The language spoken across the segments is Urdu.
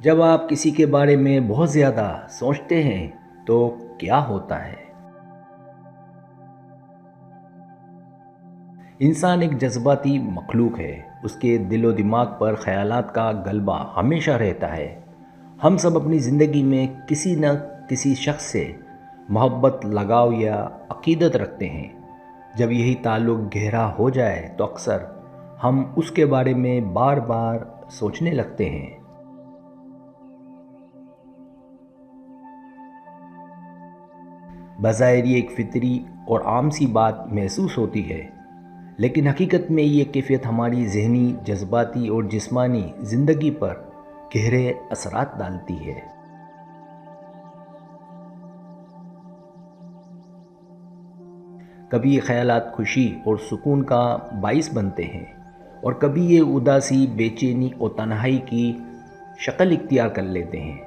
جب آپ کسی کے بارے میں بہت زیادہ سوچتے ہیں تو کیا ہوتا ہے؟ انسان ایک جذباتی مخلوق ہے۔ اس کے دل و دماغ پر خیالات کا غلبہ ہمیشہ رہتا ہے۔ ہم سب اپنی زندگی میں کسی نہ کسی شخص سے محبت، لگاؤ یا عقیدت رکھتے ہیں۔ جب یہی تعلق گہرا ہو جائے تو اکثر ہم اس کے بارے میں بار بار سوچنے لگتے ہیں۔ بظاہر یہ ایک فطری اور عام سی بات محسوس ہوتی ہے، لیکن حقیقت میں یہ کیفیت ہماری ذہنی، جذباتی اور جسمانی زندگی پر گہرے اثرات ڈالتی ہے۔ کبھی یہ خیالات خوشی اور سکون کا باعث بنتے ہیں، اور کبھی یہ اداسی، بے چینی اور تنہائی کی شکل اختیار کر لیتے ہیں۔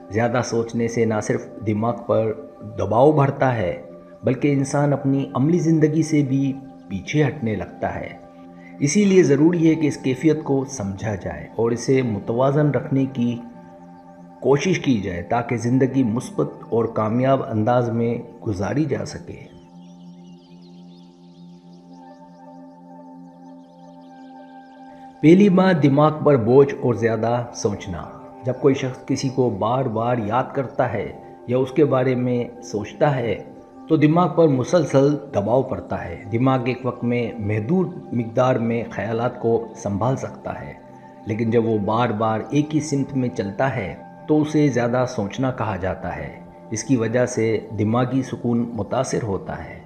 زیادہ سوچنے سے نہ صرف دماغ پر دباؤ بڑھتا ہے، بلکہ انسان اپنی عملی زندگی سے بھی پیچھے ہٹنے لگتا ہے۔ اسی لیے ضروری ہے کہ اس کیفیت کو سمجھا جائے اور اسے متوازن رکھنے کی کوشش کی جائے تاکہ زندگی مثبت اور کامیاب انداز میں گزاری جا سکے۔ پہلی بات، دماغ پر بوجھ اور زیادہ سوچنا۔ جب کوئی شخص کسی کو بار بار یاد کرتا ہے یا اس کے بارے میں سوچتا ہے تو دماغ پر مسلسل دباؤ پڑتا ہے۔ دماغ ایک وقت میں محدود مقدار میں خیالات کو سنبھال سکتا ہے، لیکن جب وہ بار بار ایک ہی سمت میں چلتا ہے تو اسے زیادہ سوچنا کہا جاتا ہے۔ اس کی وجہ سے دماغی سکون متاثر ہوتا ہے۔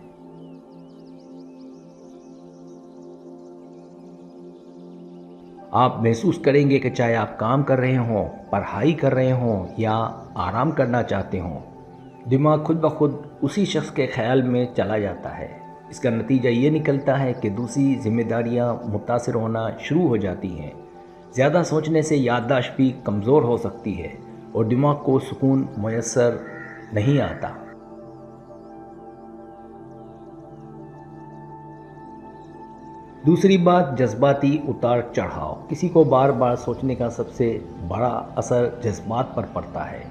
آپ محسوس کریں گے کہ چاہے آپ کام کر رہے ہوں، پڑھائی کر رہے ہوں یا آرام کرنا چاہتے ہوں، دماغ خود بخود اسی شخص کے خیال میں چلا جاتا ہے۔ اس کا نتیجہ یہ نکلتا ہے کہ دوسری ذمہ داریاں متاثر ہونا شروع ہو جاتی ہیں۔ زیادہ سوچنے سے یادداشت بھی کمزور ہو سکتی ہے اور دماغ کو سکون میسر نہیں آتا۔ دوسری بات، جذباتی اتار چڑھاؤ۔ کسی کو بار بار سوچنے کا سب سے بڑا اثر جذبات پر پڑتا ہے۔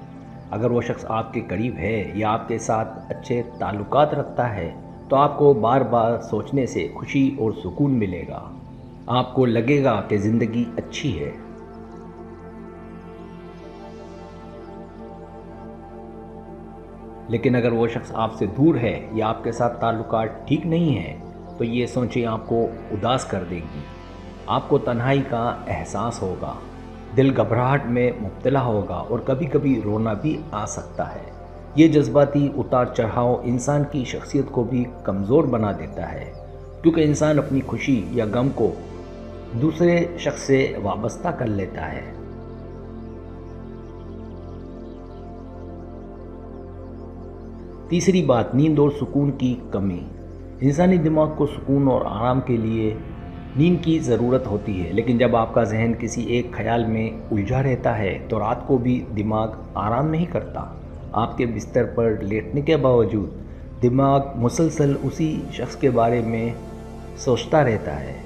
اگر وہ شخص آپ کے قریب ہے یا آپ کے ساتھ اچھے تعلقات رکھتا ہے تو آپ کو بار بار سوچنے سے خوشی اور سکون ملے گا۔ آپ کو لگے گا کہ زندگی اچھی ہے۔ لیکن اگر وہ شخص آپ سے دور ہے یا آپ کے ساتھ تعلقات ٹھیک نہیں ہیں تو یہ سوچیں آپ کو اداس کر دیں گی۔ آپ کو تنہائی کا احساس ہوگا، دل گھبراہٹ میں مبتلا ہوگا اور کبھی کبھی رونا بھی آ سکتا ہے۔ یہ جذباتی اتار چڑھاؤ انسان کی شخصیت کو بھی کمزور بنا دیتا ہے، کیونکہ انسان اپنی خوشی یا غم کو دوسرے شخص سے وابستہ کر لیتا ہے۔ تیسری بات، نیند اور سکون کی کمی۔ انسانی دماغ کو سکون اور آرام کے لیے نیند کی ضرورت ہوتی ہے، لیکن جب آپ کا ذہن کسی ایک خیال میں الجھا رہتا ہے تو رات کو بھی دماغ آرام نہیں کرتا۔ آپ کے بستر پر لیٹنے کے باوجود دماغ مسلسل اسی شخص کے بارے میں سوچتا رہتا ہے۔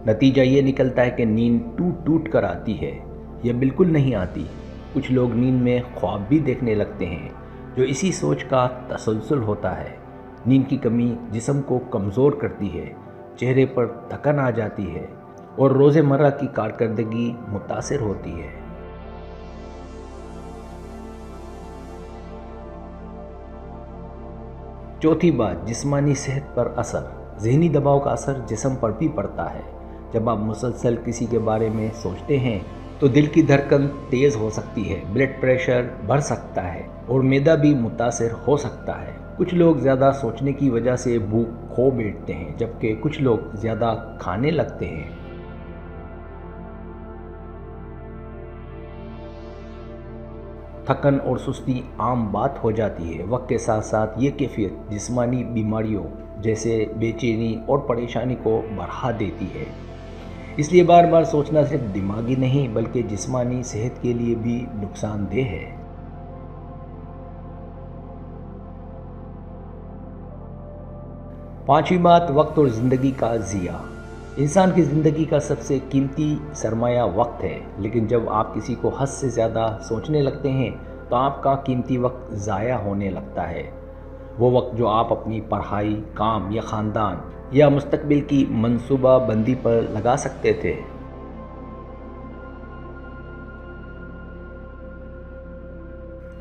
نتیجہ یہ نکلتا ہے کہ نیند ٹوٹ ٹوٹ کر آتی ہے یا بالکل نہیں آتی۔ کچھ لوگ نیند میں خواب بھی دیکھنے لگتے ہیں، جو اسی سوچ کا تسلسل ہوتا ہے۔ نیند کی کمی جسم کو کمزور کرتی ہے، چہرے پر تھکن آ جاتی ہے اور روزمرہ کی کارکردگی متاثر ہوتی ہے۔ چوتھی بات، جسمانی صحت پر اثر۔ ذہنی دباؤ کا اثر جسم پر بھی پڑتا ہے۔ جب آپ مسلسل کسی کے بارے میں سوچتے ہیں تو دل کی دھڑکن تیز ہو سکتی ہے، بلڈ پریشر بڑھ سکتا ہے اور معدہ بھی متاثر ہو سکتا ہے۔ کچھ لوگ زیادہ سوچنے کی وجہ سے بھوک کھو بیٹھتے ہیں، جبکہ کچھ لوگ زیادہ کھانے لگتے ہیں۔ تھکن اور سستی عام بات ہو جاتی ہے۔ وقت کے ساتھ ساتھ یہ کیفیت جسمانی بیماریوں جیسے بے چینی اور پریشانی کو بڑھا دیتی ہے۔ اس لیے بار بار سوچنا صرف دماغی نہیں بلکہ جسمانی صحت کے لیے بھی نقصان دہ ہے۔ پانچویں بات، وقت اور زندگی کا ضیاع۔ انسان کی زندگی کا سب سے قیمتی سرمایہ وقت ہے، لیکن جب آپ کسی کو حد سے زیادہ سوچنے لگتے ہیں تو آپ کا قیمتی وقت ضائع ہونے لگتا ہے۔ وہ وقت جو آپ اپنی پڑھائی، کام یا خاندان یا مستقبل کی منصوبہ بندی پر لگا سکتے تھے،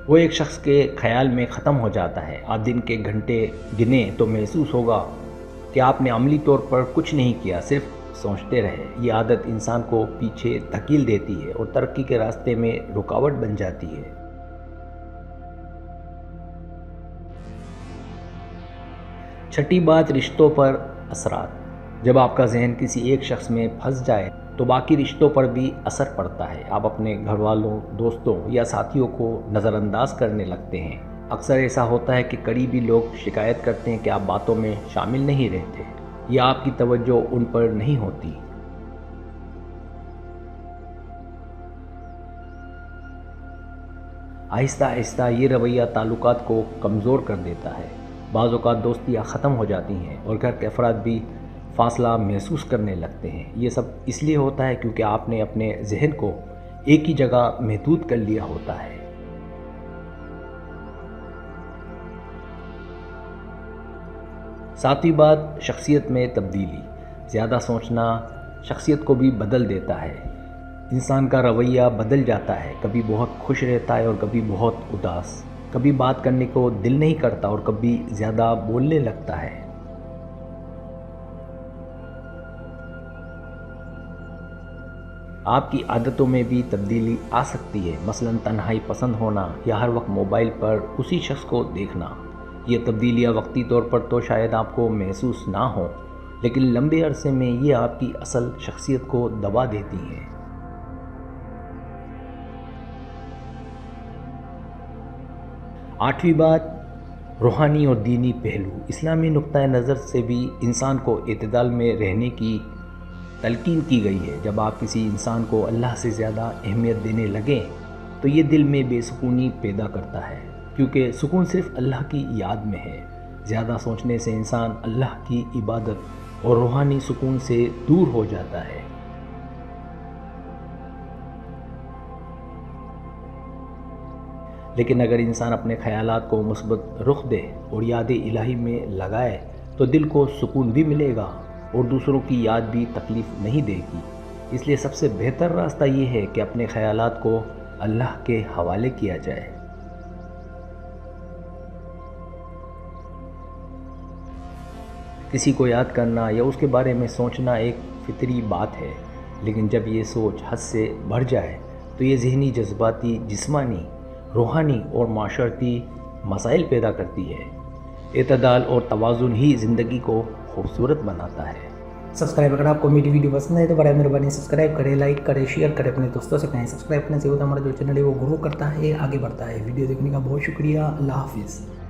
وہ ایک شخص کے خیال میں ختم ہو جاتا ہے۔ آپ دن کے گھنٹے گنیں تو محسوس ہوگا کہ آپ نے عملی طور پر کچھ نہیں کیا، صرف سوچتے رہے۔ یہ عادت انسان کو پیچھے دھکیل دیتی ہے اور ترقی کے راستے میں رکاوٹ بن جاتی ہے۔ چھٹی بات، رشتوں پر اثرات۔ جب آپ کا ذہن کسی ایک شخص میں پھنس جائے تو باقی رشتوں پر بھی اثر پڑتا ہے۔ آپ اپنے گھر والوں، دوستوں یا ساتھیوں کو نظر انداز کرنے لگتے ہیں۔ اکثر ایسا ہوتا ہے کہ قریبی لوگ شکایت کرتے ہیں کہ آپ باتوں میں شامل نہیں رہتے یا آپ کی توجہ ان پر نہیں ہوتی۔ آہستہ آہستہ یہ رویہ تعلقات کو کمزور کر دیتا ہے۔ بعض اوقات دوستیاں ختم ہو جاتی ہیں اور گھر کے افراد بھی فاصلہ محسوس کرنے لگتے ہیں۔ یہ سب اس لیے ہوتا ہے کیونکہ آپ نے اپنے ذہن کو ایک ہی جگہ محدود کر لیا ہوتا ہے۔ ساتویں بات، شخصیت میں تبدیلی۔ زیادہ سوچنا شخصیت کو بھی بدل دیتا ہے۔ انسان کا رویہ بدل جاتا ہے، کبھی بہت خوش رہتا ہے اور کبھی بہت اداس، کبھی بات کرنے کو دل نہیں کرتا اور کبھی زیادہ بولنے لگتا ہے۔ آپ کی عادتوں میں بھی تبدیلی آ سکتی ہے، مثلاً تنہائی پسند ہونا یا ہر وقت موبائل پر اسی شخص کو دیکھنا۔ یہ تبدیلیاں وقتی طور پر تو شاید آپ کو محسوس نہ ہوں، لیکن لمبے عرصے میں یہ آپ کی اصل شخصیت کو دبا دیتی ہیں۔ آٹھویں بات، روحانی اور دینی پہلو۔ اسلامی نقطۂ نظر سے بھی انسان کو اعتدال میں رہنے کی تلقین کی گئی ہے۔ جب آپ کسی انسان کو اللہ سے زیادہ اہمیت دینے لگیں تو یہ دل میں بے سکونی پیدا کرتا ہے، کیونکہ سکون صرف اللہ کی یاد میں ہے۔ زیادہ سوچنے سے انسان اللہ کی عبادت اور روحانی سکون سے دور ہو جاتا ہے۔ لیکن اگر انسان اپنے خیالات کو مثبت رخ دے اور یاد الہی میں لگائے تو دل کو سکون بھی ملے گا اور دوسروں کی یاد بھی تکلیف نہیں دے گی۔ اس لیے سب سے بہتر راستہ یہ ہے کہ اپنے خیالات کو اللہ کے حوالے کیا جائے۔ کسی کو یاد کرنا یا اس کے بارے میں سوچنا ایک فطری بات ہے، لیکن جب یہ سوچ حد سے بڑھ جائے تو یہ ذہنی، جذباتی، جسمانی، روحانی اور معاشرتی مسائل پیدا کرتی ہے۔ اعتدال اور توازن ہی زندگی کو خوبصورت بناتا ہے۔ سبسکرائب، اگر آپ کو میری ویڈیو پسند ہے تو برائے مہربانی سبسکرائب کریں، لائک کریں، شیئر کریں، اپنے دوستوں سے کہیں۔ سبسکرائب کرنے سے ہوتا ہمارا جو چینل ہے وہ گرو کرتا ہے، آگے بڑھتا ہے۔ ویڈیو دیکھنے کا بہت شکریہ۔ اللہ حافظ۔